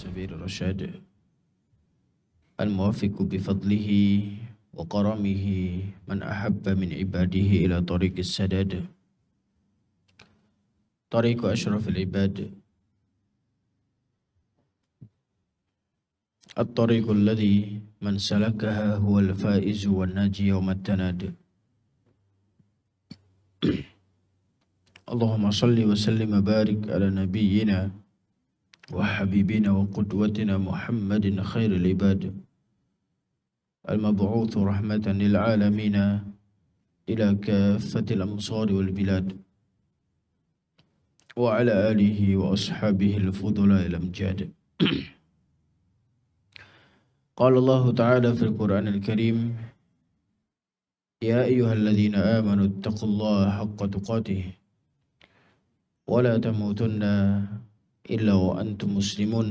سبيل الرشاد الموافق بفضله وكرمه من أحب من عباده إلى طريق السداد طريق أشرف العباد الطريق الذي من سلكها هو الفائز والناجي يوم التناد اللهم صل وسلم وبارك على نبينا وحبيبنا وقدوتنا محمد خير العباد المبعوث رحمة للعالمين إلى كافة الأمصار والبلاد وعلى آله وأصحابه الفضلاء الأمجاد قال الله تعالى في القرآن الكريم يا أيها الذين آمنوا اتقوا الله حق تقاته ولا تموتن إلا وأنتم مسلمون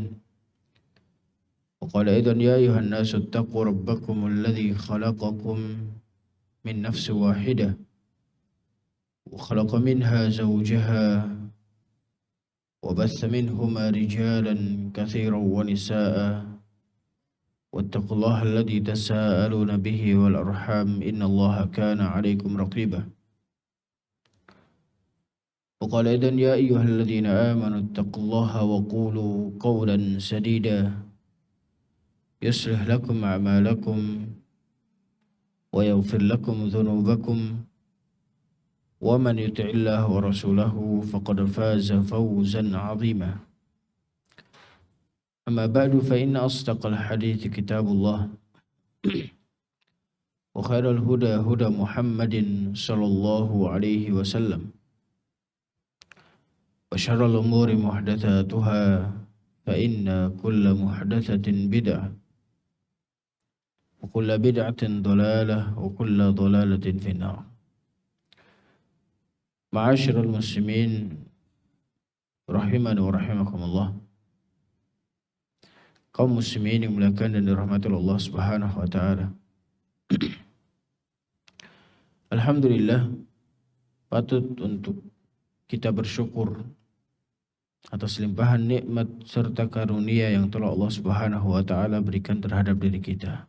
وقال أيضا يا أيها الناس اتقوا ربكم الذي خلقكم من نفس واحدة وخلق منها زوجها وبث منهما رجالا كثيرا ونساء واتقوا الله الذي تساءلون به والأرحام إن الله كان عليكم رقيبا وقال أيضا يا أيها الذين آمنوا اتقوا الله وقولوا قولا سديدا يصلح لكم أعمالكم ويغفر لكم ذنوبكم ومن يطع الله ورسوله فقد فاز فوزا عظيما أما بعد فإن أصدق الحديث كتاب الله وخير الهدى هدى محمد صلى الله عليه وسلم وشر الأمور محدثاتها فإن كل محدثة بدعة وكل بدعة ضلالة وكل ضلالة في النار. معاشر المسلمين rahimani wa rahimakumullah, kaum muslimin yang dimuliakan dan dirahmati Allah Subhanahu wa taala. Alhamdulillah, patut untuk kita bersyukur atas limpahan nikmat serta karunia yang telah Allah Subhanahu wa taala berikan terhadap diri kita.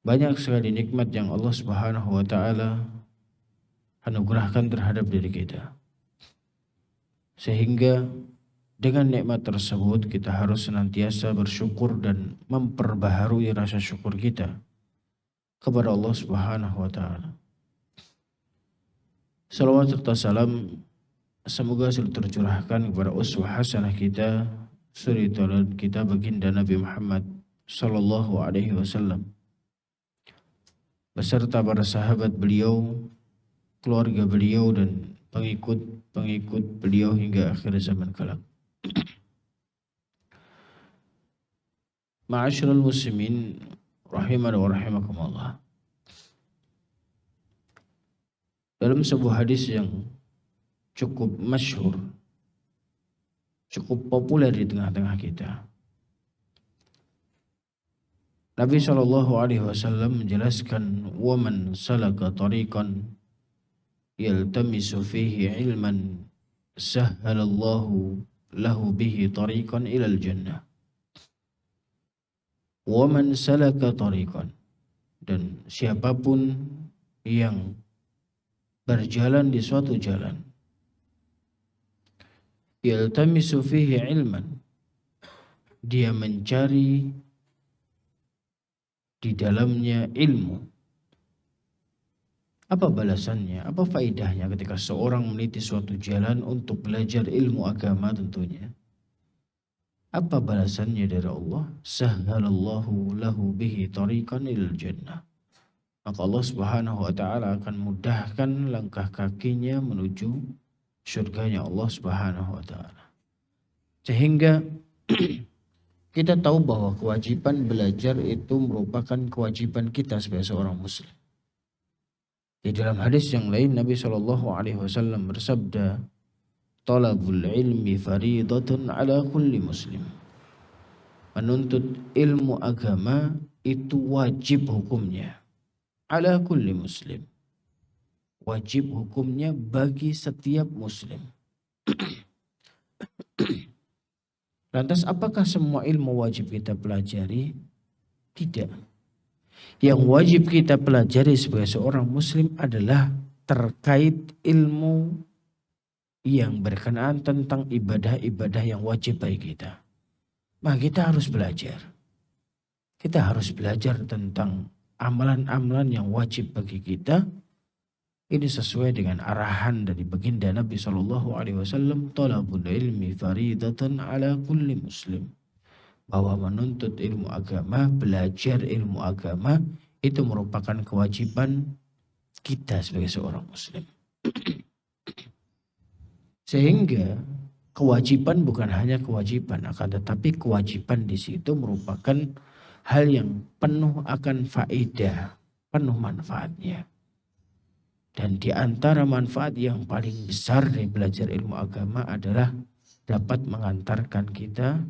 Banyak sekali nikmat yang Allah Subhanahu wa taala anugerahkan terhadap diri kita. Sehingga dengan nikmat tersebut kita harus senantiasa bersyukur dan memperbaharui rasa syukur kita kepada Allah Subhanahu wa taala. Salawat serta salam semoga selalu tercurahkan kepada uswah hasanah kita, suri tauladan kita baginda Nabi Muhammad sallallahu alaihi wasallam beserta para sahabat beliau, keluarga beliau dan pengikut beliau hingga akhir zaman kelak. Ma'asyiral muslimin rahimani wa rahimakumullah. Dalam sebuah hadis yang cukup masyhur, cukup populer di tengah-tengah kita, Nabi SAW menjelaskan, وَمَنْ سَلَكَ طَرِيقًا يَلْتَمِسُ فِيهِ عِلْمًا سَهَّلَ اللَّهُ لَهُ بِهِ طَرِيقًا إِلَى الْجَنَّةِ. وَمَنْ سَلَكَ طَرِيقًا, dan siapapun yang berjalan di suatu jalan, yaltamisu fihi ilman, dia mencari di dalamnya ilmu. Apa balasannya? Apa faedahnya ketika seorang meniti suatu jalan untuk belajar ilmu agama tentunya? Apa balasannya dari Allah? Sahhalallahu lahu bihi tariqan ilal jannah. Maka Allah Subhanahu wa taala akan mudahkan langkah kakinya menuju surganya Allah Subhanahu wa taala. Sehingga kita tahu bahwa kewajiban belajar itu merupakan kewajiban kita sebagai seorang muslim. Di dalam hadis yang lain Nabi SAW bersabda, "Talabul ilmi faridatun ala kulli muslim." Menuntut ilmu agama itu wajib hukumnya. Ala kulli muslim. Wajib hukumnya bagi setiap muslim. Lantas apakah semua ilmu wajib kita pelajari? Tidak. Yang wajib kita pelajari sebagai seorang muslim adalah terkait ilmu yang berkenaan tentang ibadah-ibadah yang wajib bagi kita. Maka kita harus belajar. Kita harus belajar tentang amalan-amalan yang wajib bagi kita. Ini sesuai dengan arahan dari baginda Nabi SAW. Talabul ilmi faridatan ala kulli muslim. Bahwa menuntut ilmu agama, belajar ilmu agama, itu merupakan kewajiban kita sebagai seorang muslim. Sehingga kewajiban bukan hanya kewajiban, akan tetapi kewajiban di situ merupakan hal yang penuh akan faedah, penuh manfaatnya. Dan di antara manfaat yang paling besar dari belajar ilmu agama adalah dapat mengantarkan kita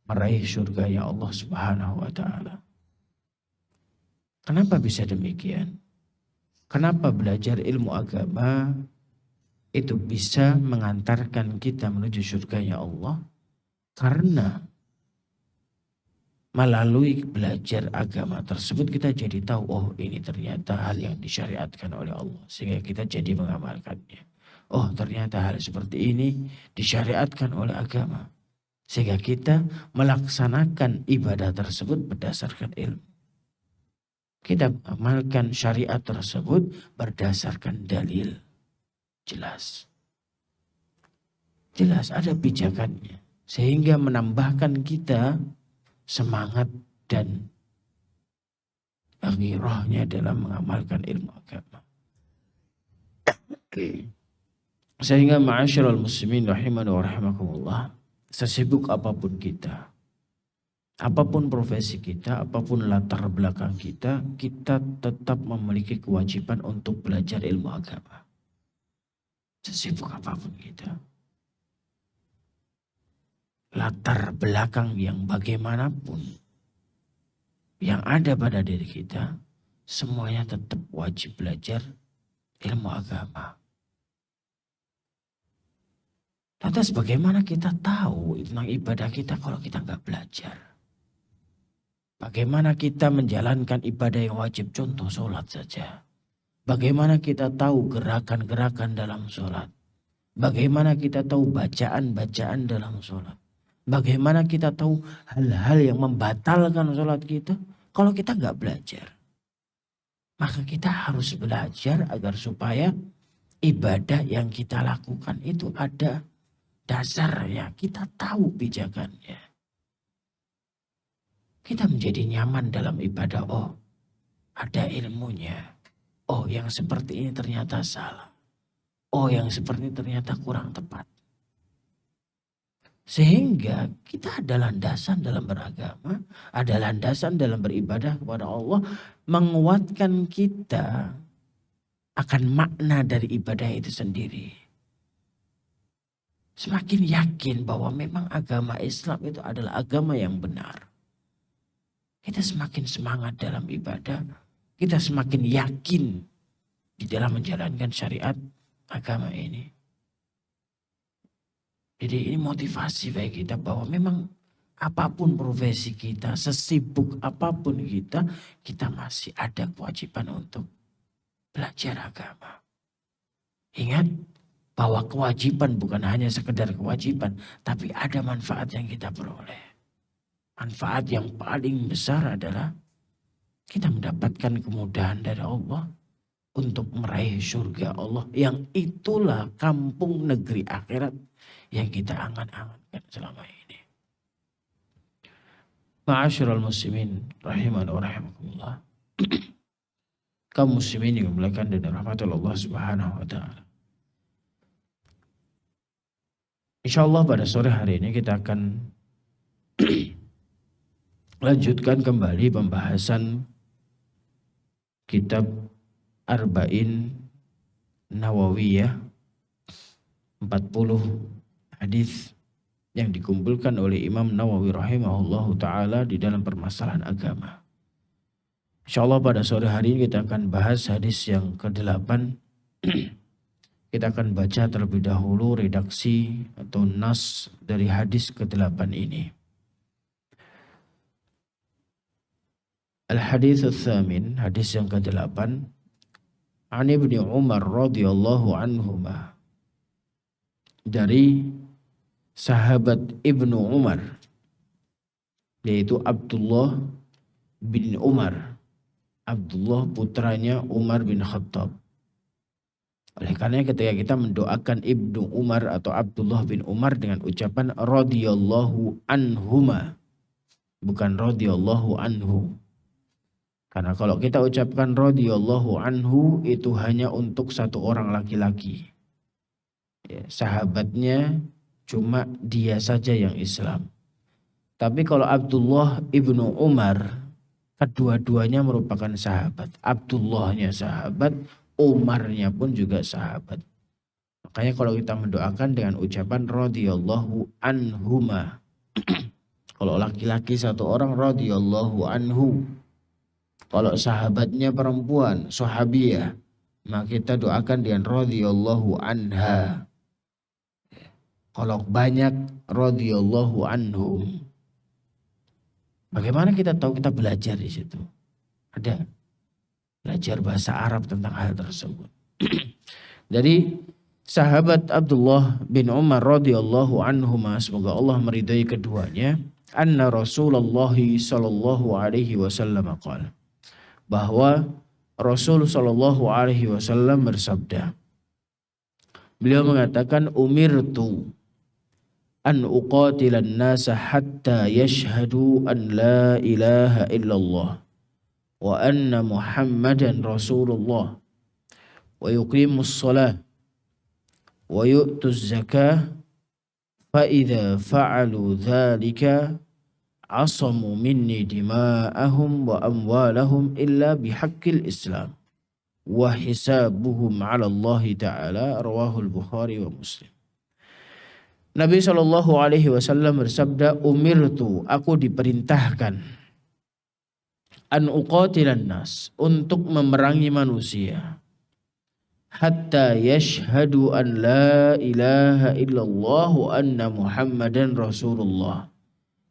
meraih surganya Allah Subhanahu wa taala. Kenapa bisa demikian? Kenapa belajar ilmu agama itu bisa mengantarkan kita menuju surganya Allah? Karena melalui belajar agama tersebut kita jadi tahu, oh ini ternyata hal yang disyariatkan oleh Allah. Sehingga kita jadi mengamalkannya. Oh ternyata hal seperti ini disyariatkan oleh agama. Sehingga kita melaksanakan ibadah tersebut berdasarkan ilmu. Kita mengamalkan syariat tersebut berdasarkan dalil. Jelas. Jelas ada pijakannya. Sehingga menambahkan kita semangat dan ghirahnya dalam mengamalkan ilmu agama. Sehingga ma'asyiral muslimin rahimani wa rahimakumullah, sesibuk apapun kita, apapun profesi kita, apapun latar belakang kita, kita tetap memiliki kewajiban untuk belajar ilmu agama. Sesibuk apapun kita, latar belakang yang bagaimanapun yang ada pada diri kita, semuanya tetap wajib belajar ilmu agama. Lantas bagaimana kita tahu tentang ibadah kita kalau kita nggak belajar? Bagaimana kita menjalankan ibadah yang wajib, contoh sholat saja. Bagaimana kita tahu gerakan-gerakan dalam sholat? Bagaimana kita tahu bacaan-bacaan dalam sholat? Bagaimana kita tahu hal-hal yang membatalkan sholat kita kalau kita nggak belajar? Maka kita harus belajar agar supaya ibadah yang kita lakukan itu ada dasarnya. Kita tahu pijakannya. Kita menjadi nyaman dalam ibadah. Oh, ada ilmunya. Oh, yang seperti ini ternyata salah. Oh, yang seperti ini ternyata kurang tepat. Sehingga kita ada landasan dalam beragama, ada landasan dalam beribadah kepada Allah, menguatkan kita akan makna dari ibadah itu sendiri. Semakin yakin bahwa memang agama Islam itu adalah agama yang benar. Kita semakin semangat dalam ibadah, kita semakin yakin di dalam menjalankan syariat agama ini. Jadi ini motivasi bagi kita bahwa memang apapun profesi kita, sesibuk apapun kita, kita masih ada kewajiban untuk belajar agama. Ingat bahwa kewajiban bukan hanya sekedar kewajiban, tapi ada manfaat yang kita peroleh. Manfaat yang paling besar adalah kita mendapatkan kemudahan dari Allah untuk meraih surga Allah, yang itulah kampung negeri akhirat yang kita angan-angankan selama ini. Ma'asyiral muslimin rahimani wa rahimakumullah. Kaum muslimin yang dimuliakan dan dirahmati Allah Subhanahu wa taala. Insyaallah pada sore hari ini kita akan lanjutkan kembali pembahasan kitab Arba'in Nawawiyah, 40 hadis yang dikumpulkan oleh Imam Nawawi rahimahullahu taala di dalam permasalahan agama. Insyaallah pada sore hari ini kita akan bahas hadis yang ke-8. kita akan baca terlebih dahulu redaksi atau nas dari hadis ke-8 ini. Al-hadits ats-tsamin, hadis yang ke-8. An Ibnu Umar radhiyallahu anhuma, dari sahabat Ibnu Umar, yaitu Abdullah bin Umar. Abdullah putranya Umar bin Khattab. Oleh karena ketika kita mendoakan Ibnu Umar atau Abdullah bin Umar dengan ucapan radhiyallahu anhuma, bukan radhiyallahu anhu. Karena kalau kita ucapkan radhiyallahu anhu itu hanya untuk satu orang laki-laki. Ya, sahabatnya cuma dia saja yang Islam. Tapi kalau Abdullah ibnu Umar, kedua-duanya merupakan sahabat. Abdullahnya sahabat, Umarnya pun juga sahabat. Makanya kalau kita mendoakan dengan ucapan radhiyallahu anhuma. Kalau laki-laki satu orang radhiyallahu anhu. Kalau sahabatnya perempuan, sahabiyah, maka kita doakan dengan radhiyallahu anha. Kalau banyak radhiyallahu anhum. Bagaimana kita tahu? Kita belajar di situ. Ada belajar bahasa Arab tentang hal tersebut. Jadi sahabat Abdullah bin Umar radhiyallahu anhuma, semoga Allah meridai keduanya, anna Rasulullah sallallahu alaihi wasallam qala, bahwa Rasul sallallahu alaihi wasallam bersabda. Beliau mengatakan, umirtu an uqatilan nasa hatta yashhadu an la ilaha illallah wa anna Muhammadan Rasulullah wa yuqimus shalah wa yu'tuz zakah fa idza fa'alu dzalika asamu minni dima'ahum wa amwalahum illa bihaqqil Islam wa hisabuhum 'ala Allah ta'ala, rawahul Bukhari wa Muslim. Nabi sallallahu alaihi wasallam bersabda, umirtu, aku diperintahkan, an uqatilan nas, untuk memerangi manusia, hatta yashhadu an la ilaha illallah wa anna Muhammadan Rasulullah,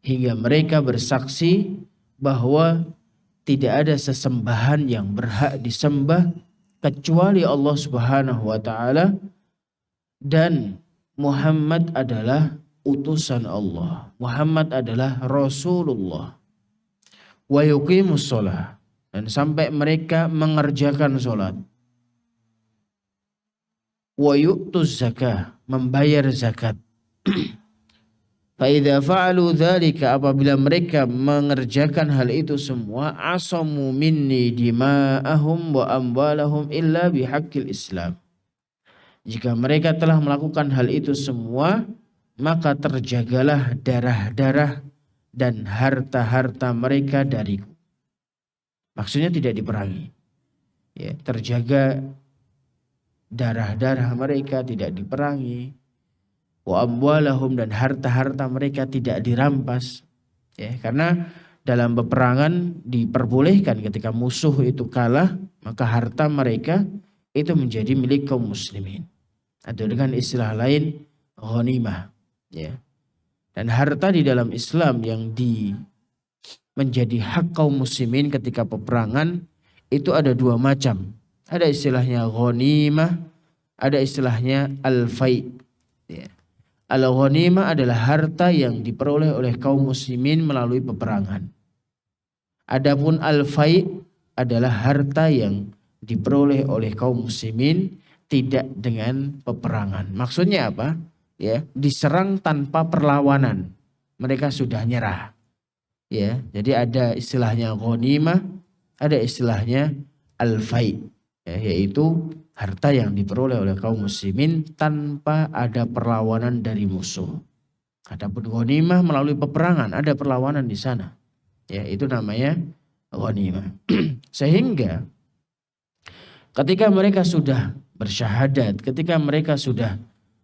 hingga mereka bersaksi bahwa tidak ada sesembahan yang berhak disembah kecuali Allah Subhanahu wa taala, dan Muhammad adalah utusan Allah, Muhammad adalah Rasulullah. Wa yuqimus shalah, dan sampai mereka mengerjakan salat. Wa yu'tuz zakah, membayar zakat. Fa idza fa'alu dzalika, apabila mereka mengerjakan hal itu semua, asamu minni dima'ahum wa amwalahum illa bihaqqil Islam. Jika mereka telah melakukan hal itu semua, maka terjagalah darah-darah dan harta-harta mereka dariku. Maksudnya tidak diperangi. Ya, terjaga darah-darah mereka tidak diperangi. Wa amwalahum, dan harta-harta mereka tidak dirampas. Ya, karena dalam peperangan diperbolehkan ketika musuh itu kalah, maka harta mereka itu menjadi milik kaum muslimin. Atau dengan istilah lain, ghanimah. Ya. Dan harta di dalam Islam yang menjadi hak kaum muslimin ketika peperangan itu ada dua macam. Ada istilahnya ghanimah, ada istilahnya al-fai'. Ya. Al-ghanimah adalah harta yang diperoleh oleh kaum muslimin melalui peperangan. Adapun al-fai' adalah harta yang diperoleh oleh kaum muslimin tidak dengan peperangan. Maksudnya apa? Ya, diserang tanpa perlawanan, mereka sudah nyerah. Ya, jadi ada istilahnya ghanimah, ada istilahnya al-fai', ya, yaitu harta yang diperoleh oleh kaum muslimin tanpa ada perlawanan dari musuh. Adapun ghanimah melalui peperangan, ada perlawanan di sana. Ya, itu namanya ghanimah. Sehingga ketika mereka sudah bersyahadat, ketika mereka sudah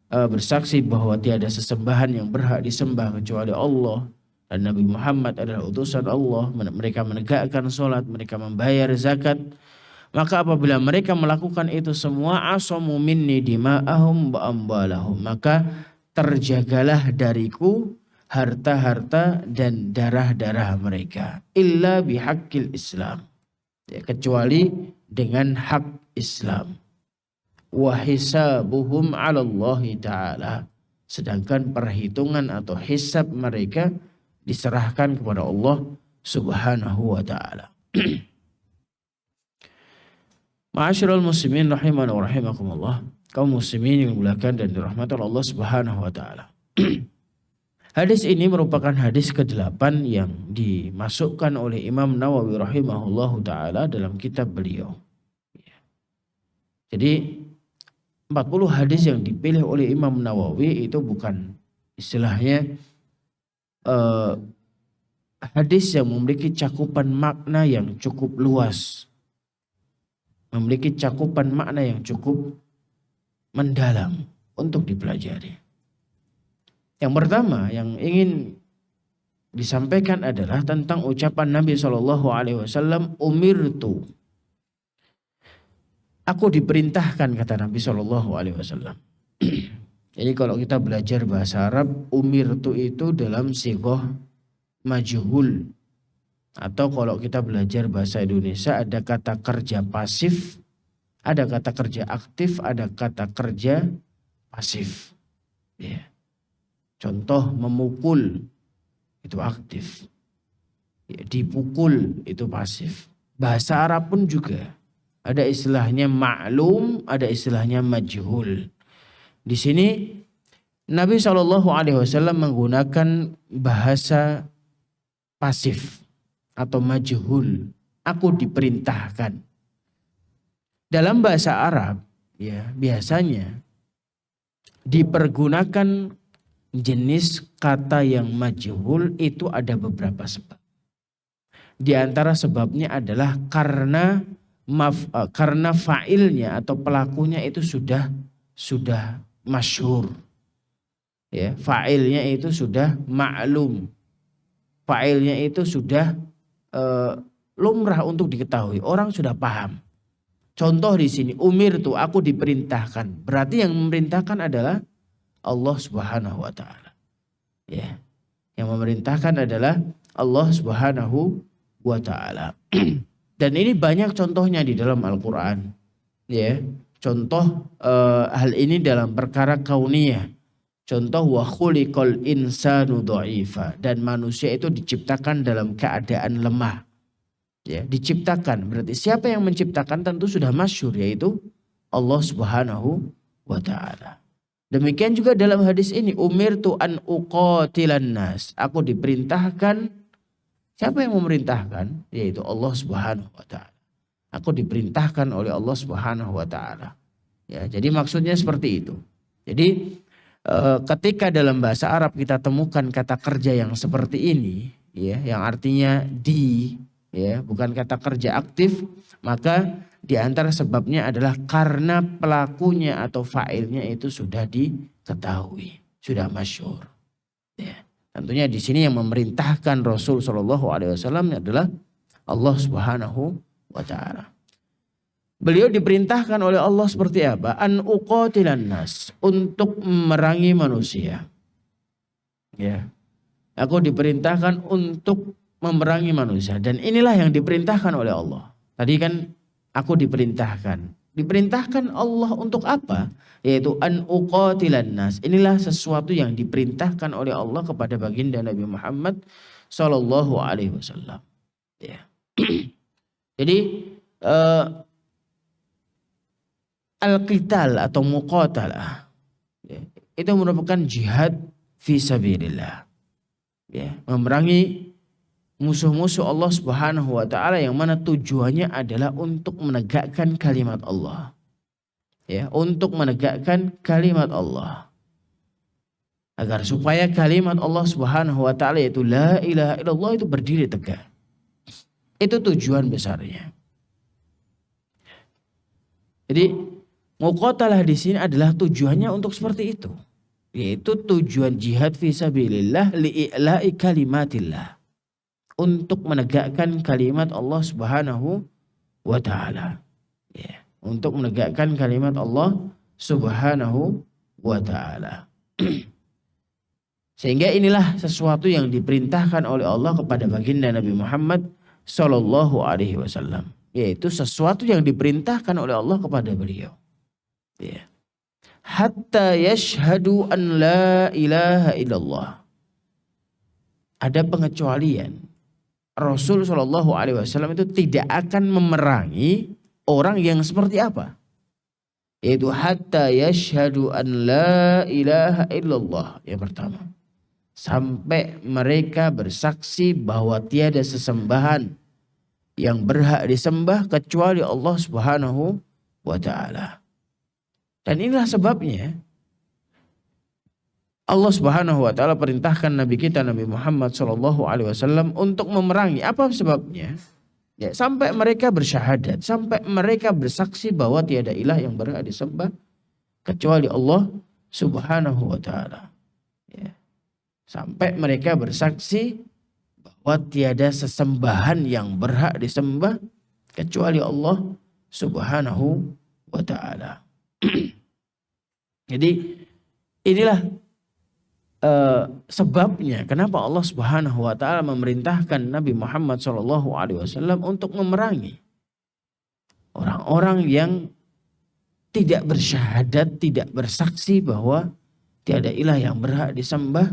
bersaksi bahwa tiada sesembahan yang berhak disembah kecuali Allah dan Nabi Muhammad adalah utusan Allah, mereka menegakkan sholat, mereka membayar zakat, Maka apabila mereka melakukan itu semua, asamu minni dima'ahum wa amwalahum, maka terjagalah dariku harta-harta dan darah-darah mereka, illa bihaqqil Islam, ya, kecuali dengan hak Islam. Wa hisabuhum 'ala Allah taala, sedangkan perhitungan atau hisab mereka diserahkan kepada Allah Subhanahu wa taala. Ma'asyiral muslimin rahimani wa rahimakumullah, kaum muslimin yang dimuliakan dan dirahmati Allah Subhanahu wa taala. Hadis ini merupakan hadis ke-8 yang dimasukkan oleh Imam Nawawi rahimahullahu taala dalam kitab beliau. Jadi 40 hadis yang dipilih oleh Imam Nawawi itu bukan istilahnya hadis yang memiliki cakupan makna yang cukup luas, memiliki cakupan makna yang cukup mendalam untuk dipelajari. Yang pertama yang ingin disampaikan adalah tentang ucapan Nabi SAW, umirtu, aku diperintahkan, kata Nabi SAW. Jadi kalau kita belajar bahasa Arab, umirtu itu dalam sighah majhul. Atau kalau kita belajar bahasa Indonesia ada kata kerja pasif, ada kata kerja aktif, ada kata kerja pasif. Ya. Contoh memukul itu aktif, ya, dipukul itu pasif. Bahasa Arab pun juga ada istilahnya ma'lum, ada istilahnya majhul. Di sini Nabi SAW menggunakan bahasa pasif atau majhul, aku diperintahkan. Dalam bahasa Arab, ya, biasanya dipergunakan jenis kata yang majhul itu ada beberapa sebab. Di antara sebabnya adalah karena fa'ilnya atau pelakunya itu sudah masyhur. Ya, fa'ilnya itu sudah ma'lum. Fa'ilnya itu sudah lumrah untuk diketahui, orang sudah paham. Contoh di sini, umirtu, aku diperintahkan. Berarti yang memerintahkan adalah Allah Subhanahu wa taala. Ya. Yang memerintahkan adalah Allah Subhanahu wa taala. Dan ini banyak contohnya di dalam Al-Qur'an. Ya. Contoh hal ini dalam perkara kauniyah. Contoh wa khuliqal insanu dha'ifa, dan manusia itu diciptakan dalam keadaan lemah. Ya, diciptakan berarti siapa yang menciptakan tentu sudah masyhur, yaitu Allah Subhanahu wa taala. Demikian juga dalam hadis ini, umirtu an uqatilan nas, aku diperintahkan. Siapa yang memerintahkan? Yaitu Allah Subhanahu wa taala. Aku diperintahkan oleh Allah Subhanahu wa taala. Ya, jadi maksudnya seperti itu. Jadi ketika dalam bahasa Arab kita temukan kata kerja yang seperti ini, ya, yang artinya di, ya, bukan kata kerja aktif, maka di antara sebabnya adalah karena pelakunya atau fa'ilnya itu sudah diketahui, sudah masyhur. Ya. Tentunya di sini yang memerintahkan Rasul SAW adalah Allah Subhanahu wa taala. Beliau diperintahkan oleh Allah seperti apa? An uqatilan nas, untuk memerangi manusia. Ya. Aku diperintahkan untuk memerangi manusia, dan inilah yang diperintahkan oleh Allah. Tadi kan aku diperintahkan. Diperintahkan Allah untuk apa? Yaitu an uqatilan nas. Inilah sesuatu yang diperintahkan oleh Allah kepada baginda Nabi Muhammad sallallahu alaihi wasallam. Ya. Jadi al-qital atau muqatalah, ya, itu merupakan jihad fi sabilillah. Ya, memerangi musuh-musuh Allah Subhanahu wa taala yang mana tujuannya adalah untuk menegakkan kalimat Allah. Ya, untuk menegakkan kalimat Allah. Agar supaya kalimat Allah Subhanahu wa taala yaitu la ilaha illallah itu berdiri tegak. Itu tujuan besarnya. Jadi muqatalah di sini adalah tujuannya untuk seperti itu, yaitu tujuan jihad fisabilillah li'i'la'i kalimatillah, untuk menegakkan kalimat Allah Subhanahu wa taala. Ya, untuk menegakkan kalimat Allah Subhanahu wa ta'ala. Sehingga inilah sesuatu yang diperintahkan oleh Allah kepada baginda Nabi Muhammad sallallahu alaihi wasallam, yaitu sesuatu yang diperintahkan oleh Allah kepada beliau. Ya. Hatta yashhadu an la ilaha illallah. Ada pengecualian. Rasul sallallahu alaihi wasallam itu tidak akan memerangi orang yang seperti apa? Yaitu hatta yashhadu an la ilaha illallah, yang pertama. Sampai mereka bersaksi bahwa tiada sesembahan yang berhak disembah kecuali Allah Subhanahu wa ta'ala. Dan inilah sebabnya Allah Subhanahu wa ta'ala perintahkan Nabi kita Nabi Muhammad sallallahu alaihi wasallam untuk memerangi. Apa sebabnya? Ya, sampai mereka bersyahadat, sampai mereka bersaksi bahwa tiada ilah yang berhak disembah kecuali Allah Subhanahu wa ta'ala. Ya. Sampai mereka bersaksi bahwa tiada sesembahan yang berhak disembah kecuali Allah Subhanahu wa ta'ala. Jadi inilah sebabnya kenapa Allah Subhanahu wa ta'ala memerintahkan Nabi Muhammad sallallahu alaihi wasallam untuk memerangi orang-orang yang tidak bersyahadat, tidak bersaksi bahwa tiada ilah yang berhak disembah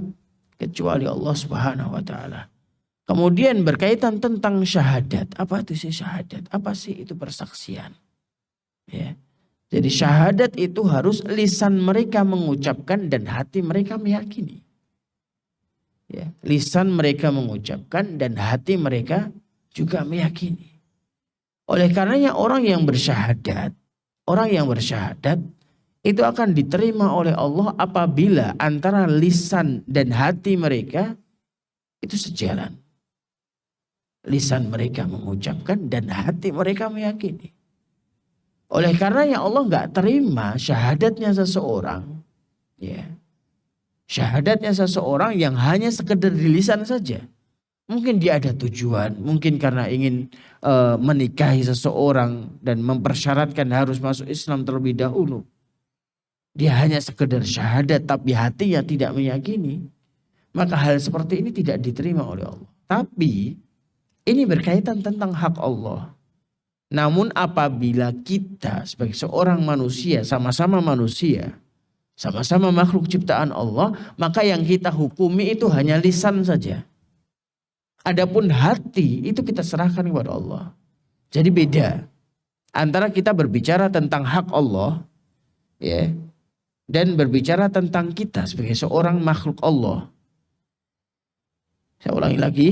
kecuali Allah Subhanahu wa ta'ala. Kemudian berkaitan tentang syahadat. Apa itu sih syahadat? Apa sih itu persaksian? Ya. Jadi syahadat itu harus lisan mereka mengucapkan dan hati mereka meyakini. Ya. Lisan mereka mengucapkan dan hati mereka juga meyakini. Oleh karenanya orang yang bersyahadat itu akan diterima oleh Allah apabila antara lisan dan hati mereka itu sejalan. Lisan mereka mengucapkan dan hati mereka meyakini. Oleh karenanya Allah nggak terima syahadatnya seseorang, ya, syahadatnya seseorang yang hanya sekedar di lisan saja. Mungkin dia ada tujuan, mungkin karena ingin menikahi seseorang dan mempersyaratkan harus masuk Islam terlebih dahulu. Dia hanya sekedar syahadat tapi hatinya tidak meyakini. Maka hal seperti ini tidak diterima oleh Allah. Tapi ini berkaitan tentang hak Allah. Namun apabila kita sebagai seorang manusia, sama-sama makhluk ciptaan Allah, maka yang kita hukumi itu hanya lisan saja. Adapun hati itu kita serahkan kepada Allah. Jadi beda antara kita berbicara tentang hak Allah, ya, dan berbicara tentang kita sebagai seorang makhluk Allah. Saya ulangi lagi,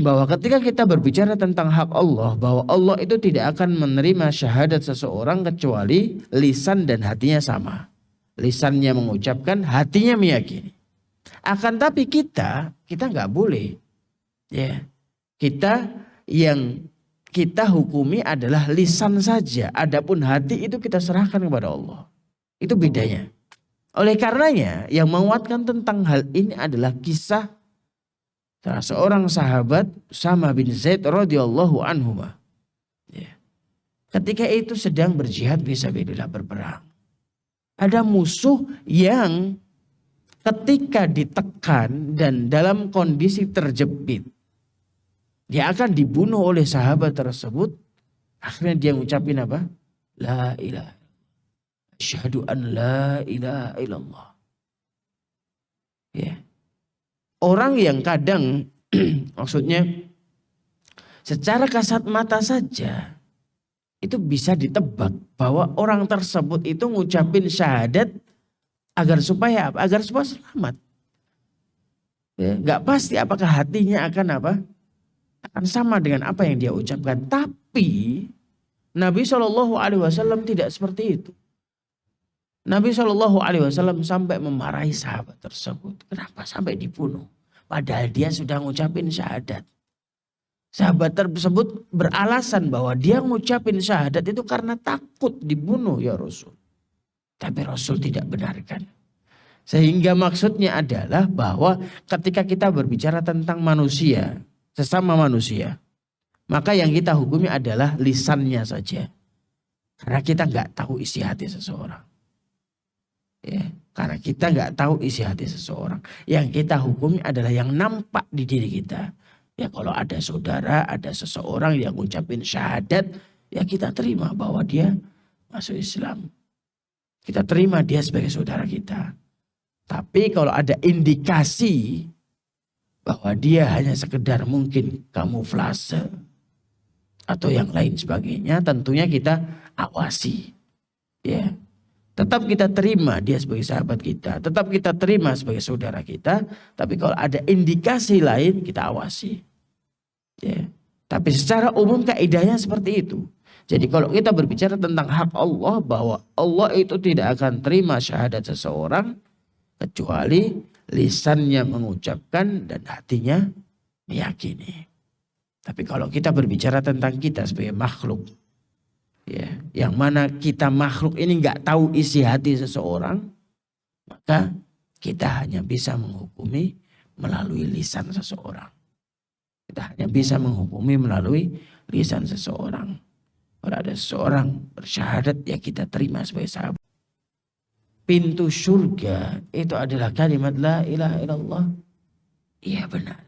bahwa ketika kita berbicara tentang hak Allah, bahwa Allah itu tidak akan menerima syahadat seseorang kecuali lisan dan hatinya sama. Lisannya mengucapkan, hatinya meyakini. Akan tapi kita nggak boleh. Ya, yang kita hukumi adalah lisan saja. Adapun hati itu kita serahkan kepada Allah. Itu bedanya. Oleh karenanya yang menguatkan tentang hal ini adalah kisah salah seorang sahabat Usama bin Zaid radhiyallahu anhu. Ya. Ketika itu sedang berjihad fisabilillah, berperang. Ada musuh yang ketika ditekan dan dalam kondisi terjepit, dia akan dibunuh oleh sahabat tersebut. Akhirnya dia mengucapin apa? La ilaha. Asyhadu an la ilaha illallah. Ya. Orang yang kadang maksudnya secara kasat mata saja itu bisa ditebak bahwa orang tersebut itu ngucapin syahadat agar supaya apa? Agar supaya selamat. Ya, gak pasti apakah hatinya akan apa? Akan sama dengan apa yang dia ucapkan. Tapi Nabi SAW tidak seperti itu. Nabi SAW sampai memarahi sahabat tersebut. Kenapa sampai dibunuh? Padahal dia sudah ngucapin syahadat. Sahabat tersebut beralasan bahwa dia ngucapin syahadat itu karena takut dibunuh ya Rasul. Tapi Rasul tidak benarkan. Sehingga maksudnya adalah bahwa ketika kita berbicara tentang manusia, sesama manusia, maka yang kita hukumi adalah lisannya saja. Karena kita nggak tahu isi hati seseorang. Ya, karena kita nggak tahu isi hati seseorang. Yang kita hukumi adalah yang nampak di diri kita. Ya kalau ada saudara, ada seseorang yang ngucapin syahadat, ya kita terima bahwa dia masuk Islam. Kita terima dia sebagai saudara kita. Tapi kalau ada indikasi bahwa dia hanya sekedar mungkin kamuflase atau yang lain sebagainya, tentunya kita awasi. Ya. Tetap kita terima dia sebagai sahabat kita. Tetap kita terima sebagai saudara kita. Tapi kalau ada indikasi lain kita awasi. Ya. Tapi secara umum kaidahnya seperti itu. Jadi kalau kita berbicara tentang hak Allah, bahwa Allah itu tidak akan terima syahadat seseorang kecuali lisannya mengucapkan dan hatinya meyakini. Tapi kalau kita berbicara tentang kita sebagai makhluk, ya, yang mana kita makhluk ini nggak tahu isi hati seseorang, maka kita hanya bisa menghukumi melalui lisan seseorang. Kita hanya bisa menghukumi melalui lisan seseorang. Kalau ada seseorang bersyahadat, ya kita terima sebagai sahabat. Pintu surga itu adalah kalimat la ilaha illallah. Iya benar.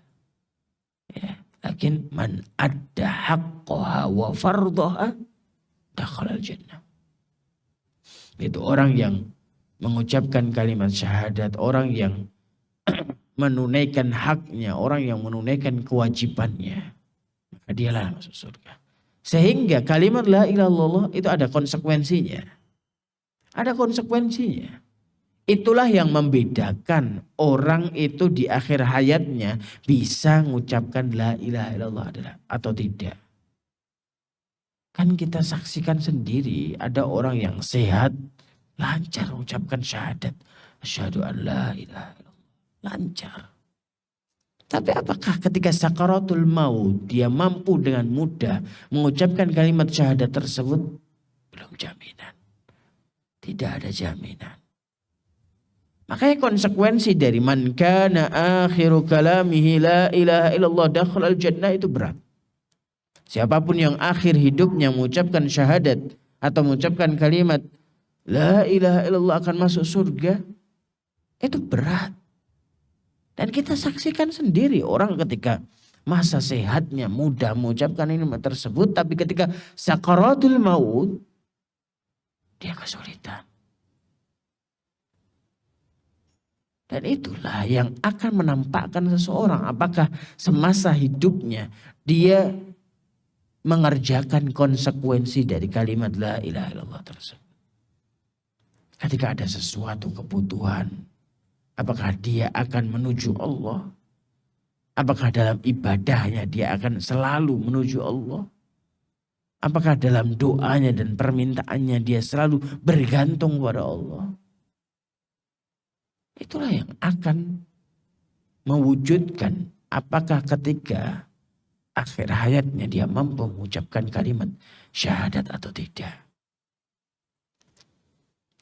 Ya, lakin man adda haqqaha wa fardhaha dakhala al-jannah. Itu orang yang mengucapkan kalimat syahadat, orang yang menunaikan haknya, orang yang menunaikan kewajibannya, maka dialah masuk surga. Sehingga kalimat la ilaha illallah itu ada konsekuensinya. Ada konsekuensinya. Itulah yang membedakan orang itu di akhir hayatnya bisa mengucapkan la ilaha illallah atau tidak. Kan kita saksikan sendiri ada orang yang sehat, lancar mengucapkan syahadat. Asyhadu an la ilaha illallah. Lancar. Tapi apakah ketika sakaratul maut dia mampu dengan mudah mengucapkan kalimat syahadat tersebut? Belum jaminan. Tidak ada jaminan. Makanya konsekuensi dari man kana akhiru kalamihi la ilaha illallah dakhalal jannah itu berat. Siapapun yang akhir hidupnya mengucapkan syahadat atau mengucapkan kalimat la ilaha illallah akan masuk surga, itu berat. Dan kita saksikan sendiri orang ketika masa sehatnya mudah mengucapkan kalimat tersebut, tapi ketika sakaratul maut dia kesulitan. Dan itulah yang akan menampakkan seseorang apakah semasa hidupnya dia mengerjakan konsekuensi dari kalimat la ilaha illallah tersebut. Ketika ada sesuatu kebutuhan, apakah dia akan menuju Allah? Apakah dalam ibadahnya dia akan selalu menuju Allah? Apakah dalam doanya dan permintaannya dia selalu bergantung pada Allah? Itulah yang akan mewujudkan apakah ketika akhir hayatnya dia mampu mengucapkan kalimat syahadat atau tidak.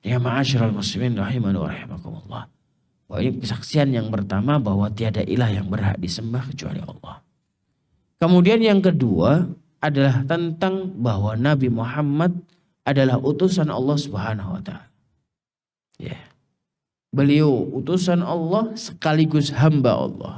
Ya ma'asyiral muslimin rahimani wa rahimakumullah. Bahwa ini kesaksian yang pertama bahwa tiada ilah yang berhak disembah kecuali Allah. Kemudian yang kedua adalah tentang bahwa Nabi Muhammad adalah utusan Allah Subhanahu wa taala. Ya. Beliau utusan Allah sekaligus hamba Allah.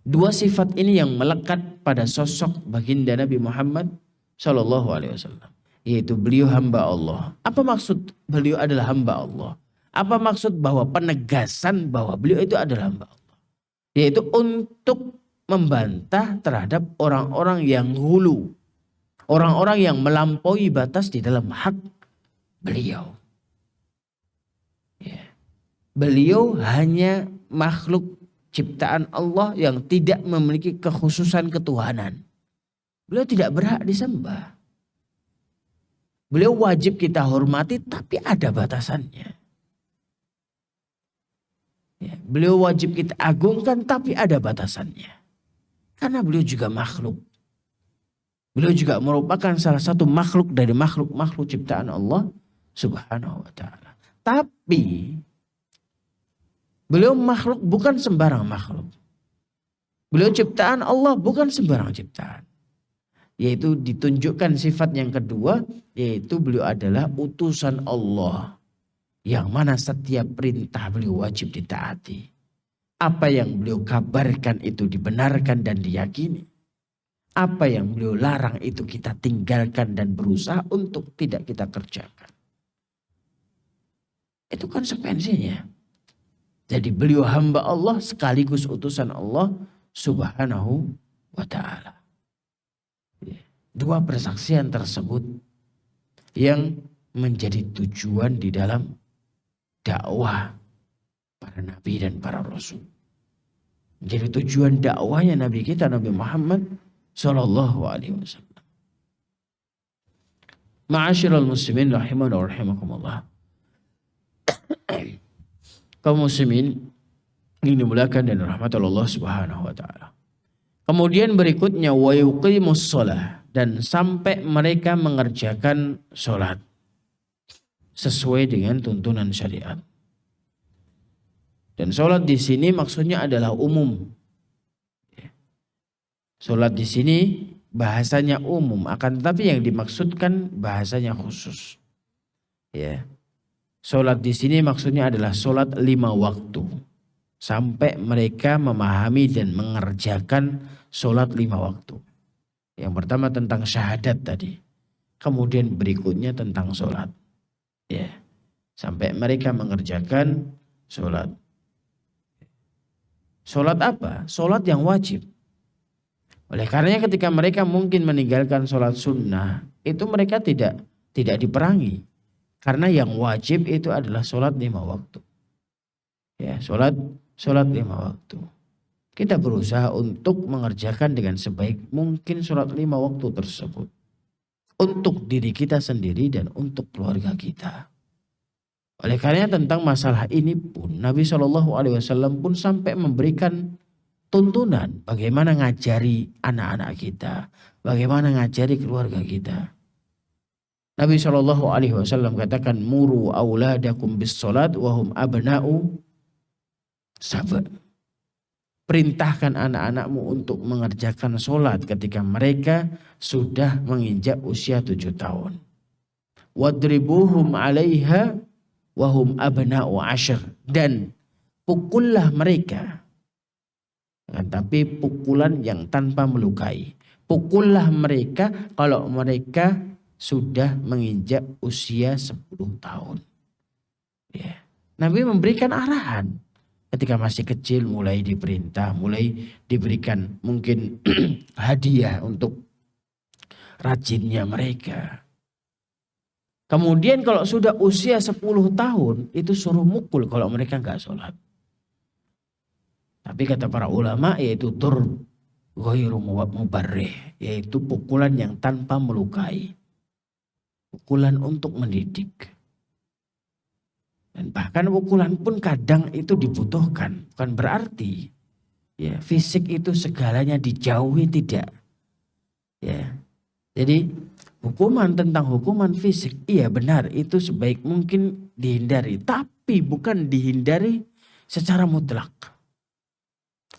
Dua sifat ini yang melekat pada sosok baginda Nabi Muhammad sallallahu alaihi wasallam, yaitu beliau hamba Allah. Apa maksud beliau adalah hamba Allah? Apa maksud bahwa penegasan bahwa beliau itu adalah hamba Allah? Yaitu untuk membantah terhadap orang-orang yang hulu. Orang-orang yang melampaui batas di dalam hak beliau. Ya. Beliau hanya makhluk ciptaan Allah yang tidak memiliki kekhususan ketuhanan. Beliau tidak berhak disembah. Beliau wajib kita hormati tapi ada batasannya. Ya, beliau wajib kita agungkan tapi ada batasannya. Karena beliau juga makhluk. Beliau juga merupakan salah satu makhluk dari makhluk-makhluk ciptaan Allah Subhanahu wa ta'ala. Tapi beliau makhluk bukan sembarang makhluk. Beliau ciptaan Allah bukan sembarang ciptaan. Yaitu ditunjukkan sifat yang kedua, yaitu beliau adalah utusan Allah. Yang mana setiap perintah beliau wajib ditaati. Apa yang beliau kabarkan itu dibenarkan dan diyakini. Apa yang beliau larang itu kita tinggalkan dan berusaha untuk tidak kita kerjakan. Itu konsekuensinya. Jadi beliau hamba Allah sekaligus utusan Allah subhanahu wa ta'ala. Dua persaksian tersebut yang menjadi tujuan di dalam dakwah para nabi dan para rasul. Jadi tujuan dakwahnya Nabi kita Nabi Muhammad sallallahu alaihi wasallam. Ma'asyiral muslimin rahimana wa rahimakumullah. Kaum muslimin yang dimuliakan dan rahmat Allah subhanahu wa ta'ala. Kemudian berikutnya wa yuqimus shalah, dan sampai mereka mengerjakan sholat sesuai dengan tuntunan syariat. Dan sholat di sini maksudnya adalah umum. Sholat di sini bahasanya umum, akan tetapi yang dimaksudkan bahasanya khusus. Ya, sholat di sini maksudnya adalah sholat 5 waktu. Sampai mereka memahami dan mengerjakan sholat 5 waktu. Yang pertama tentang syahadat tadi. Kemudian berikutnya tentang sholat. Ya, sampai mereka mengerjakan sholat. Sholat apa? Sholat yang wajib. Oleh karenanya ketika mereka mungkin meninggalkan sholat sunnah, itu mereka tidak diperangi. Karena yang wajib itu adalah sholat 5 waktu. Ya, sholat 5 waktu. Kita berusaha untuk mengerjakan dengan sebaik mungkin sholat 5 waktu tersebut. Untuk diri kita sendiri dan untuk keluarga kita. Oleh karenanya tentang masalah ini pun Nabi SAW pun sampai memberikan tuntunan bagaimana ngajari anak-anak kita, bagaimana ngajari keluarga kita. Nabi SAW katakan muru auladakum bis salat wahum abna'u sab'a. Perintahkan anak-anakmu untuk mengerjakan sholat ketika mereka sudah menginjak usia 7 tahun. Wadribuhum 'alaiha wahum abna'u 'ashr, dan pukullah mereka. Tapi pukulan yang tanpa melukai. Pukullah mereka kalau mereka sudah menginjak usia 10 tahun. Ya. Nabi memberikan arahan. Ketika masih kecil mulai diperintah, mulai diberikan mungkin hadiah untuk rajinnya mereka. Kemudian kalau sudah usia 10 tahun itu suruh mukul kalau mereka nggak sholat. Tapi kata para ulama yaitu ghairu mubarrih, yaitu pukulan yang tanpa melukai. Pukulan untuk mendidik. Dan bahkan pukulan pun kadang itu dibutuhkan. Bukan berarti ya fisik itu segalanya dijauhi, tidak. Ya. Jadi tentang hukuman fisik, iya benar itu sebaik mungkin dihindari. Tapi bukan dihindari secara mutlak.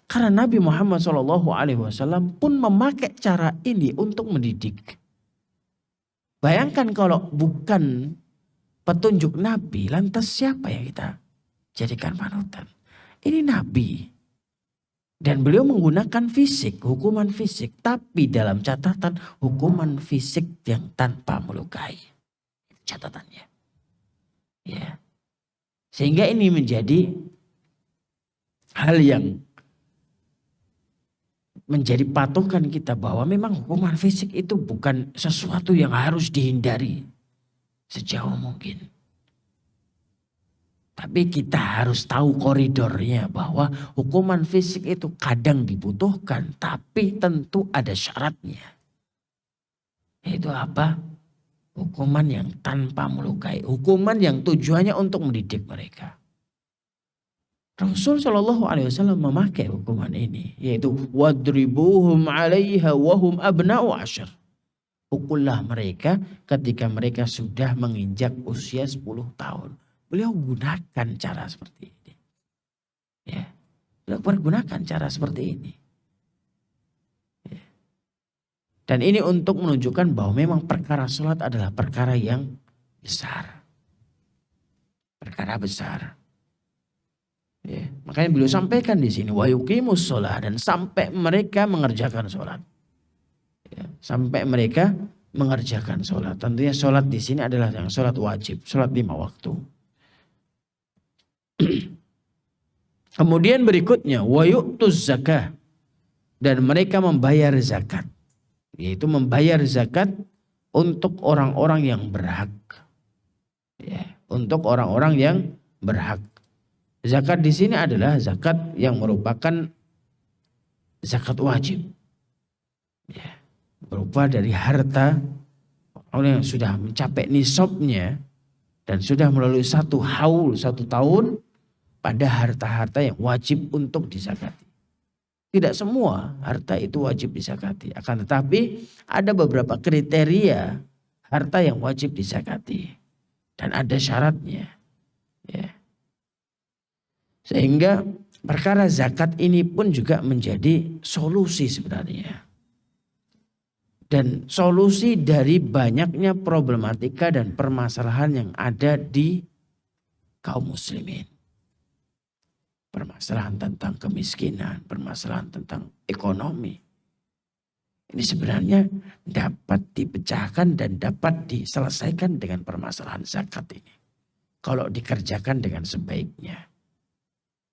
Karena Nabi Muhammad SAW pun memakai cara ini untuk mendidik. Bayangkan kalau bukan petunjuk Nabi, lantas siapa yang kita jadikan panutan? Ini Nabi. Dan beliau menggunakan fisik, hukuman fisik. Tapi dalam catatan hukuman fisik yang tanpa melukai. Catatannya. Ya. Sehingga ini menjadi hal yang menjadi patokan kita bahwa memang hukuman fisik itu bukan sesuatu yang harus dihindari sejauh mungkin. Tapi kita harus tahu koridornya bahwa hukuman fisik itu kadang dibutuhkan, tapi tentu ada syaratnya. Yaitu apa? Hukuman yang tanpa melukai, hukuman yang tujuannya untuk mendidik mereka. Rasul SAW memakai hukuman ini, yaitu wadribuhum 'alaiha wahum abna'u 'ashr. Pukullah mereka ketika mereka sudah menginjak usia 10 tahun. Beliau gunakan cara seperti ini. Ya. Beliau pergunakan cara seperti ini. Ya. Dan ini untuk menunjukkan bahwa memang perkara sholat adalah perkara yang besar. Perkara besar. Ya, makanya beliau sampaikan di sini wa yuqimus sholat, dan sampai mereka mengerjakan sholat. Ya, sampai mereka mengerjakan sholat. Tentunya sholat di sini adalah yang sholat wajib, sholat 5 waktu. Kemudian berikutnya wa yu'tuz zakah, dan mereka membayar zakat. Yaitu membayar zakat untuk orang-orang yang berhak. Ya, untuk orang-orang yang berhak. Zakat di sini adalah zakat yang merupakan zakat wajib. Ya, berupa dari harta orang yang sudah mencapai nisabnya dan sudah melalui 1 haul, 1 tahun, pada harta-harta yang wajib untuk dizakati. Tidak semua harta itu wajib dizakati. Akan tetapi ada beberapa kriteria harta yang wajib dizakati. Dan ada syaratnya. Ya. Sehingga perkara zakat ini pun juga menjadi solusi sebenarnya. Dan solusi dari banyaknya problematika dan permasalahan yang ada di kaum muslimin. Permasalahan tentang kemiskinan, permasalahan tentang ekonomi. Ini sebenarnya dapat dipecahkan dan dapat diselesaikan dengan permasalahan zakat ini. Kalau dikerjakan dengan sebaiknya.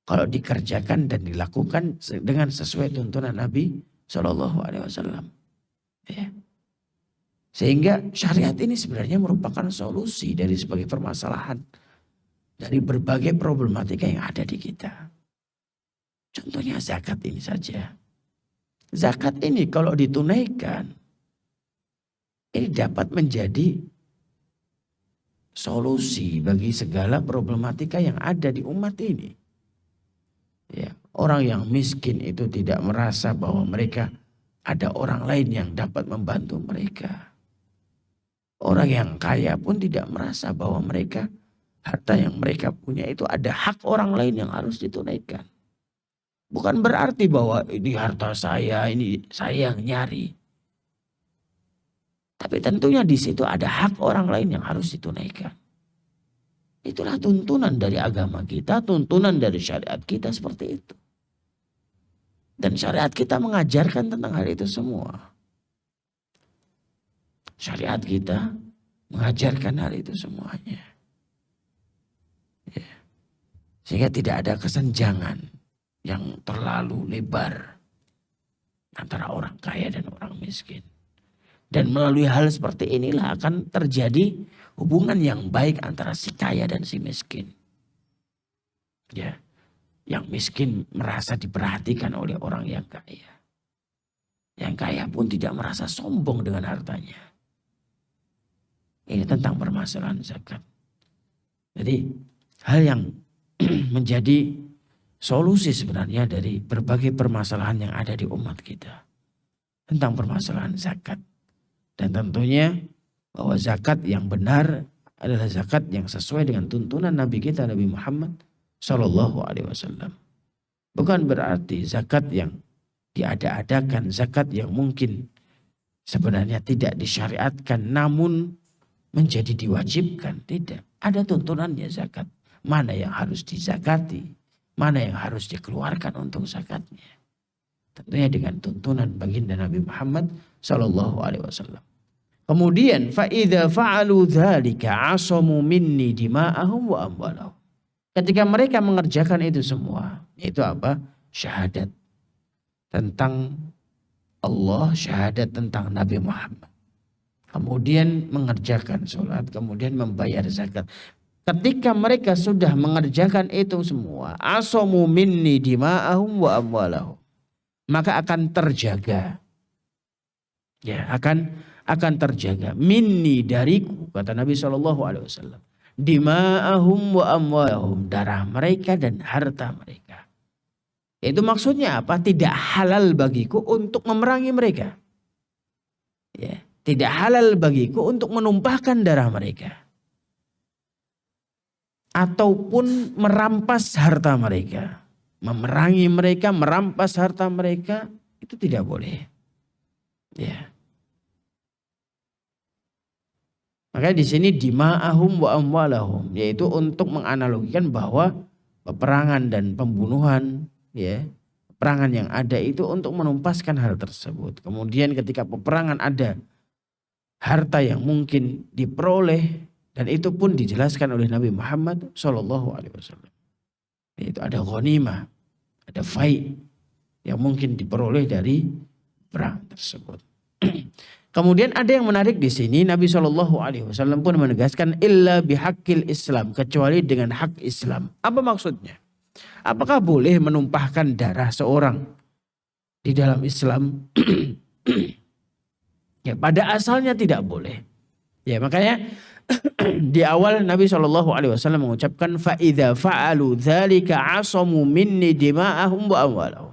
Kalau dikerjakan dan dilakukan dengan sesuai tuntunan Nabi SAW. Ya. Sehingga syariat ini sebenarnya merupakan solusi dari sebagai permasalahan. Dari berbagai problematika yang ada di kita. Contohnya zakat ini saja. Zakat ini kalau ditunaikan, ini dapat menjadi solusi bagi segala problematika yang ada di umat ini. Ya, orang yang miskin itu tidak merasa bahwa mereka ada orang lain yang dapat membantu mereka. Orang yang kaya pun tidak merasa bahwa mereka, harta yang mereka punya itu ada hak orang lain yang harus ditunaikan. Bukan berarti bahwa ini harta saya, ini saya yang nyari. Tapi tentunya di situ ada hak orang lain yang harus ditunaikan. Itulah tuntunan dari agama kita, tuntunan dari syariat kita seperti itu. Dan syariat kita mengajarkan tentang hal itu semua. Syariat kita mengajarkan hal itu semuanya. Ya. Sehingga tidak ada kesenjangan yang terlalu lebar antara orang kaya dan orang miskin. Dan melalui hal seperti inilah akan terjadi hubungan yang baik antara si kaya dan si miskin. Ya, yang miskin merasa diperhatikan oleh orang yang kaya. Yang kaya pun tidak merasa sombong dengan hartanya. Ini tentang permasalahan zakat. Jadi hal yang menjadi solusi sebenarnya dari berbagai permasalahan yang ada di umat kita. Tentang permasalahan zakat. Dan tentunya bahwa zakat yang benar adalah zakat yang sesuai dengan tuntunan Nabi kita Nabi Muhammad SAW. Bukan berarti zakat yang diada-adakan, zakat yang mungkin sebenarnya tidak disyariatkan namun menjadi diwajibkan. Tidak. Ada tuntunannya zakat. Mana yang harus dizakati. Mana yang harus dikeluarkan untuk zakatnya. Tentunya dengan tuntunan baginda Nabi Muhammad SAW. Kemudian فَإِذَا فَعَلُوا ذَلِكَ عَصَمُوا مِنِّي دِمَاءَهُمْ وَأَمْوَالَهُمْ. Ketika mereka mengerjakan itu semua. Itu apa? Syahadat. Tentang Allah, syahadat tentang Nabi Muhammad. Kemudian mengerjakan sholat. Kemudian membayar zakat. Ketika mereka sudah mengerjakan itu semua, asamu minni dima'ahum wa amwalahum, maka akan terjaga. Ya, akan terjaga minni dariku, kata Nabi SAW. Dima'ahum wa amwalahum, darah mereka dan harta mereka. Itu maksudnya apa? Tidak halal bagiku untuk memerangi mereka. Ya, tidak halal bagiku untuk menumpahkan darah mereka. Ataupun merampas harta mereka. Memerangi mereka, merampas harta mereka, itu tidak boleh. Ya. Makanya di sini dima'ahum wa amwalahum, yaitu untuk menganalogikan bahwa peperangan dan pembunuhan, ya, peperangan yang ada itu untuk menumpaskan hal tersebut. Kemudian ketika peperangan ada harta yang mungkin diperoleh, dan itu pun dijelaskan oleh Nabi Muhammad SAW. Yaitu ada ghanimah, ada fai yang mungkin diperoleh dari perang tersebut. Kemudian ada yang menarik di sini, Nabi SAW pun menegaskan illa bihaqqil Islam, kecuali dengan hak Islam. Apa maksudnya? Apakah boleh menumpahkan darah seorang di dalam Islam? Ya, pada asalnya tidak boleh. Ya, makanya di awal Nabi SAW mengucapkan fa idza fa'alu dzalika asamu minni dima'ahum wa amwalahum.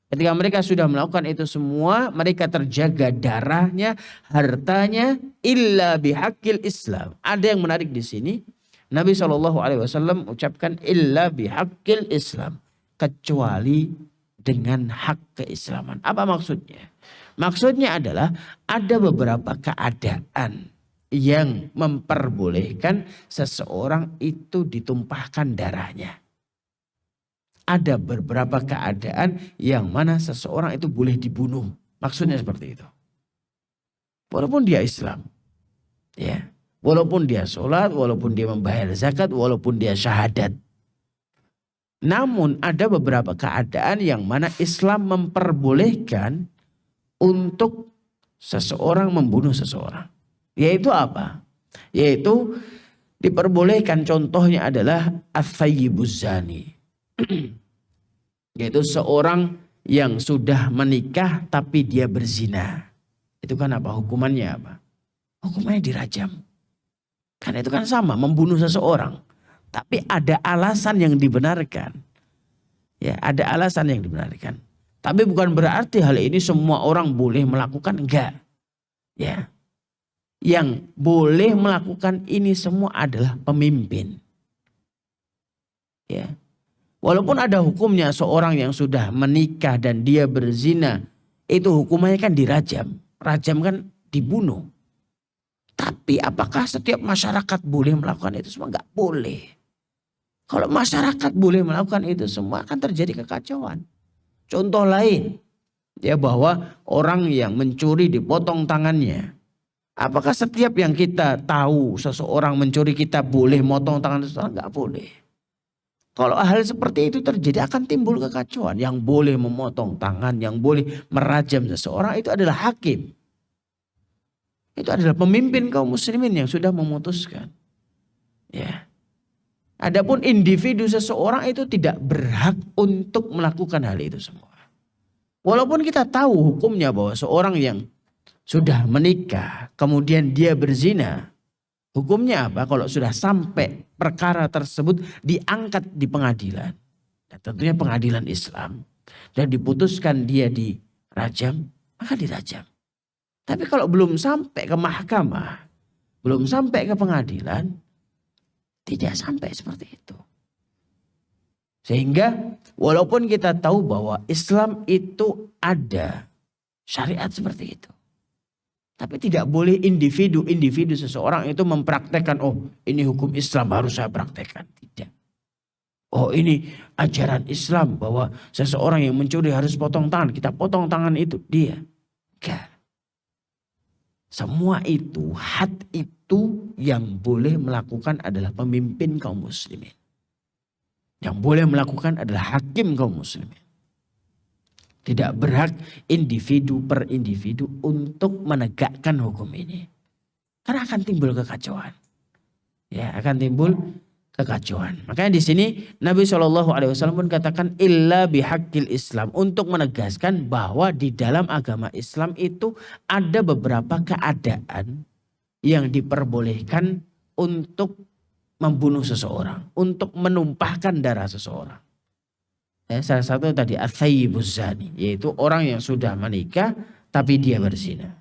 Ketika mereka sudah melakukan itu semua, mereka terjaga darahnya, hartanya, illa bihaqqil Islam. Ada yang menarik di sini. Nabi SAW ucapkan illa bihaqqil Islam, kecuali dengan hak keislaman. Apa maksudnya? Maksudnya adalah ada beberapa keadaan yang memperbolehkan seseorang itu ditumpahkan darahnya. Ada beberapa keadaan yang mana seseorang itu boleh dibunuh. Maksudnya seperti itu. Walaupun dia Islam. Ya. Walaupun dia sholat, walaupun dia membayar zakat, walaupun dia syahadat. Namun ada beberapa keadaan yang mana Islam memperbolehkan untuk seseorang membunuh seseorang. Yaitu apa? Yaitu diperbolehkan, contohnya adalah as-sayyibuz zani. Yaitu seorang yang sudah menikah tapi dia berzina. Itu kan apa? Hukumannya apa? Hukumannya dirajam. Kan itu kan sama, membunuh seseorang. Tapi ada alasan yang dibenarkan. Ya, ada alasan yang dibenarkan. Tapi bukan berarti hal ini semua orang boleh melakukan, enggak. Ya. Yang boleh melakukan ini semua adalah pemimpin. Ya. Walaupun ada hukumnya seorang yang sudah menikah dan dia berzina, itu hukumannya kan dirajam. Rajam kan dibunuh. Tapi apakah setiap masyarakat boleh melakukan itu semua? Enggak boleh. Kalau masyarakat boleh melakukan itu semua akan terjadi kekacauan. Contoh lain, ya, bahwa orang yang mencuri dipotong tangannya. Apakah setiap yang kita tahu seseorang mencuri kita boleh motong tangan seseorang? Enggak boleh. Kalau hal seperti itu terjadi akan timbul kekacauan. Yang boleh memotong tangan, yang boleh merajam seseorang itu adalah hakim. Itu adalah pemimpin kaum muslimin yang sudah memutuskan. Ya. Adapun individu seseorang itu tidak berhak untuk melakukan hal itu semua. Walaupun kita tahu hukumnya bahwa seorang yang sudah menikah kemudian dia berzina, hukumnya apa? Kalau sudah sampai perkara tersebut diangkat di pengadilan. Dan tentunya pengadilan Islam. Dan diputuskan dia dirajam, maka dirajam. Tapi kalau belum sampai ke mahkamah, belum sampai ke pengadilan, tidak sampai seperti itu. Sehingga walaupun kita tahu bahwa Islam itu ada syariat seperti itu. Tapi tidak boleh individu seseorang itu mempraktekkan, oh ini hukum Islam harus saya praktekkan. Tidak. Oh ini ajaran Islam bahwa seseorang yang mencuri harus potong tangan. Kita potong tangan itu dia. Enggak. Semua itu, had itu yang boleh melakukan adalah pemimpin kaum muslimin. Yang boleh melakukan adalah hakim kaum muslimin. Tidak berhak individu per individu untuk menegakkan hukum ini. Karena akan timbul kekacauan. Ya, akan timbul kekacauan. Makanya di sini Nabi SAW pun katakan illa bihaqqil Islam, untuk menegaskan bahwa di dalam agama Islam itu ada beberapa keadaan yang diperbolehkan untuk membunuh seseorang, untuk menumpahkan darah seseorang. Ya, salah satu tadi as-sayyibuz zani, yaitu orang yang sudah menikah tapi dia berzina.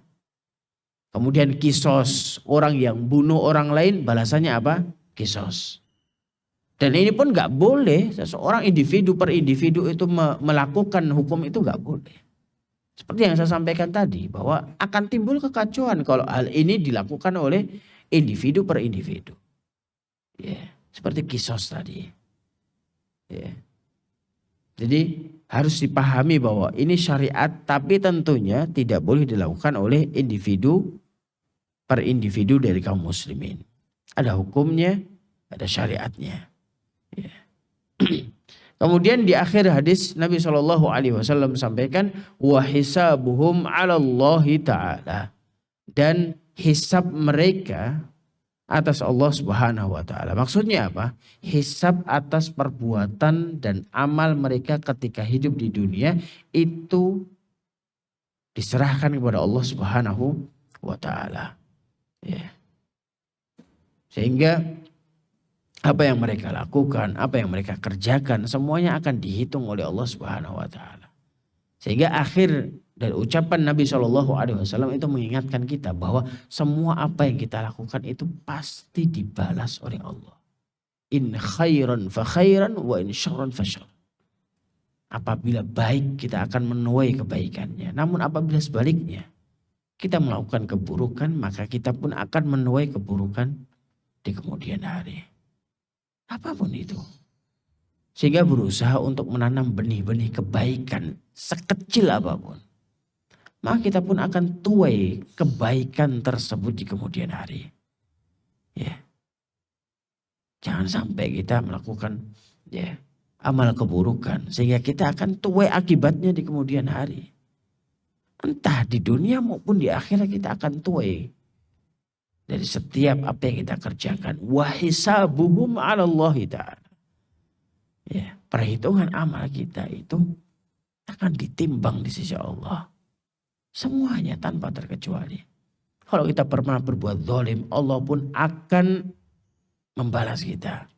Kemudian kisos, orang yang bunuh orang lain balasannya apa? Kisos. Dan ini pun nggak boleh seseorang individu per individu itu melakukan hukum itu, nggak boleh. Seperti yang saya sampaikan tadi bahwa akan timbul kekacauan kalau hal ini dilakukan oleh individu per individu. Ya, seperti kisos tadi. Ya. Jadi harus dipahami bahwa ini syariat, tapi tentunya tidak boleh dilakukan oleh individu per individu dari kaum muslimin. Ada hukumnya, ada syariatnya. Ya. Kemudian di akhir hadis Nabi SAW sampaikan wa hisabuhum 'ala Allah Ta'ala, dan hisab mereka atas Allah Subhanahu wa taala. Maksudnya apa? Hisab atas perbuatan dan amal mereka ketika hidup di dunia itu diserahkan kepada Allah Subhanahu wa taala. Ya. Sehingga apa yang mereka lakukan, apa yang mereka kerjakan, semuanya akan dihitung oleh Allah Subhanahu wa taala. Sehingga akhir dari ucapan Nabi SAW itu mengingatkan kita bahwa semua apa yang kita lakukan itu pasti dibalas oleh Allah. In khairan fa khairan wa in syarran fa syarran. Apabila baik kita akan menuai kebaikannya. Namun apabila sebaliknya kita melakukan keburukan, maka kita pun akan menuai keburukan di kemudian hari. Apapun itu. Sehingga berusaha untuk menanam benih-benih kebaikan sekecil apapun. Maka kita pun akan tuai kebaikan tersebut di kemudian hari. Ya. Jangan sampai kita melakukan amal keburukan sehingga kita akan tuai akibatnya di kemudian hari. Entah di dunia maupun di akhirat kita akan tuai dari setiap apa yang kita kerjakan. Wa hisabuhum 'ala Allah Ta'ala. Ya, perhitungan amal kita itu akan ditimbang di sisi Allah. Semuanya tanpa terkecuali. Kalau kita pernah berbuat zalim, Allah pun akan membalas kita.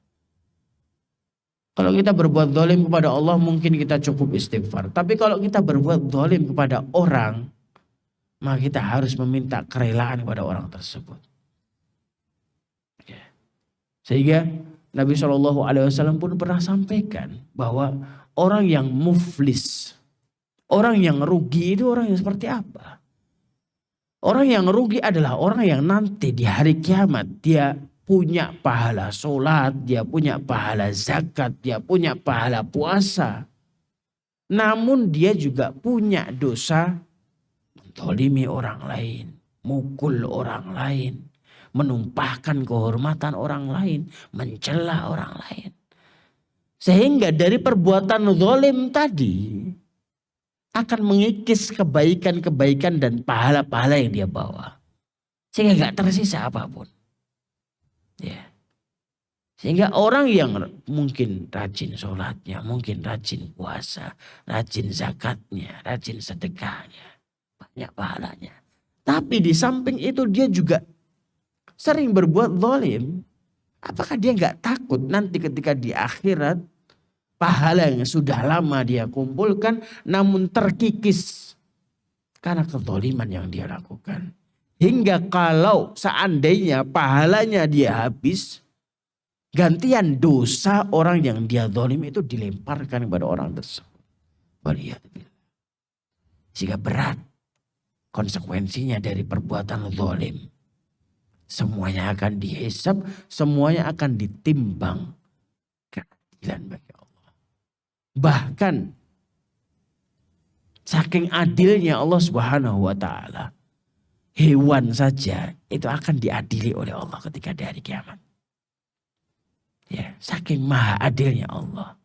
Kalau kita berbuat zalim kepada Allah, mungkin kita cukup istighfar. Tapi kalau kita berbuat zalim kepada orang, maka kita harus meminta kerelaan kepada orang tersebut. Sehingga Nabi SAW pun pernah sampaikan bahwa orang yang muflis, orang yang rugi itu orang yang seperti apa? Orang yang rugi adalah orang yang nanti di hari kiamat dia punya pahala sholat, dia punya pahala zakat, dia punya pahala puasa. Namun dia juga punya dosa menzalimi orang lain, mukul orang lain, menumpahkan kehormatan orang lain, mencela orang lain. Sehingga dari perbuatan zalim tadi akan mengikis kebaikan-kebaikan dan pahala-pahala yang dia bawa. Sehingga gak tersisa apapun. Ya. Sehingga orang yang mungkin rajin sholatnya, mungkin rajin puasa, rajin zakatnya, rajin sedekahnya, banyak pahalanya. Tapi di samping itu dia juga sering berbuat zalim. Apakah dia gak takut nanti ketika di akhirat pahala yang sudah lama dia kumpulkan namun terkikis karena kezaliman yang dia lakukan. Hingga kalau seandainya pahalanya dia habis, gantian dosa orang yang dia zalim itu dilemparkan kepada orang tersebut. Sehingga berat konsekuensinya dari perbuatan zalim. Semuanya akan dihisab, semuanya akan ditimbang keadilan bagi Allah. Bahkan saking adilnya Allah Subhanahu wa taala, hewan saja itu akan diadili oleh Allah ketika di hari kiamat. Ya, saking maha adilnya Allah.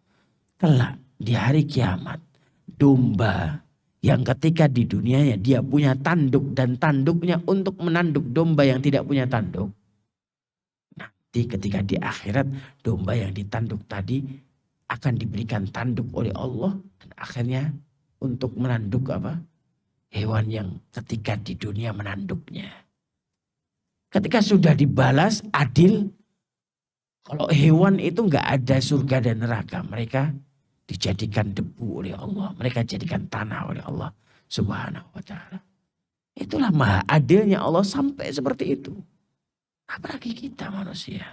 Kelak di hari kiamat, domba yang ketika di dunianya dia punya tanduk dan tanduknya untuk menanduk domba yang tidak punya tanduk. Nanti ketika di akhirat domba yang ditanduk tadi akan diberikan tanduk oleh Allah dan akhirnya untuk menanduk apa? Hewan yang ketika di dunia menanduknya. Ketika sudah dibalas adil, kalau hewan itu nggak ada surga dan neraka, mereka dijadikan debu oleh Allah, mereka jadikan tanah oleh Allah Subhanahu wa taala. Itulah maha adilnya Allah sampai seperti itu. Apalagi kita manusia.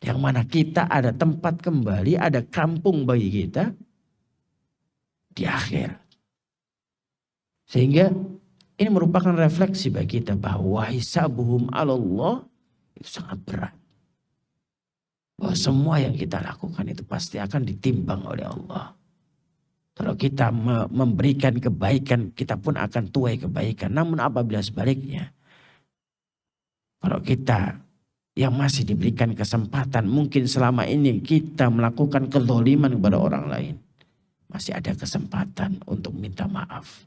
Yang mana kita ada tempat kembali, ada kampung bagi kita di akhir. Sehingga ini merupakan refleksi bagi kita bahwa hisabuhum 'ala Allah Itu sangat berat. Bahwa semua yang kita lakukan itu pasti akan ditimbang oleh Allah. Kalau kita memberikan kebaikan, kita pun akan tuai kebaikan. Namun apabila sebaliknya, kalau kita yang masih diberikan kesempatan, mungkin selama ini kita melakukan kezaliman kepada orang lain, masih ada kesempatan untuk minta maaf.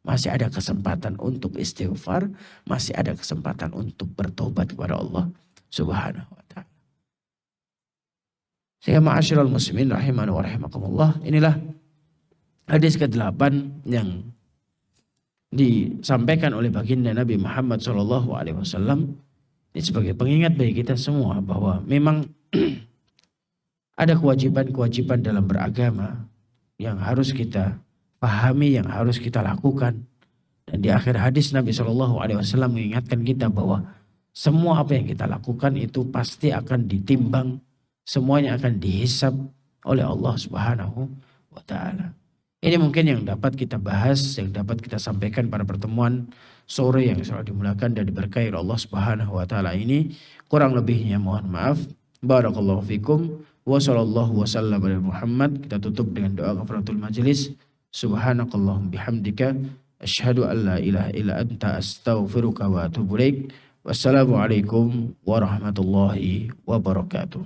Masih ada kesempatan untuk istighfar, masih ada kesempatan untuk bertobat kepada Allah Subhanahu wa taala. Sehingga ma'asyiral muslimin rahimani wa rahimakumullah, inilah hadis ke-8 yang disampaikan oleh baginda Nabi Muhammad SAW. Ini sebagai pengingat bagi kita semua bahwa memang ada kewajiban-kewajiban dalam beragama yang harus kita pahami, yang harus kita lakukan. Dan di akhir hadis Nabi SAW mengingatkan kita bahwa semua apa yang kita lakukan itu pasti akan ditimbang, semuanya akan dihisab oleh Allah Subhanahu wa taala. Ini mungkin yang dapat kita bahas, yang dapat kita sampaikan pada pertemuan sore yang selalu dimulakan dan diberkahi Allah Subhanahu wa taala ini. Kurang lebihnya mohon maaf. Barakallahu fikum wa sallallahu wasallam ala Muhammad. Kita tutup dengan doa kafaratul majelis. Subhanakallahum bihamdika asyhadu an la ilaha illa anta astaghfiruka wa atubu ilaik. Wassalamualaikum warahmatullahi wabarakatuh.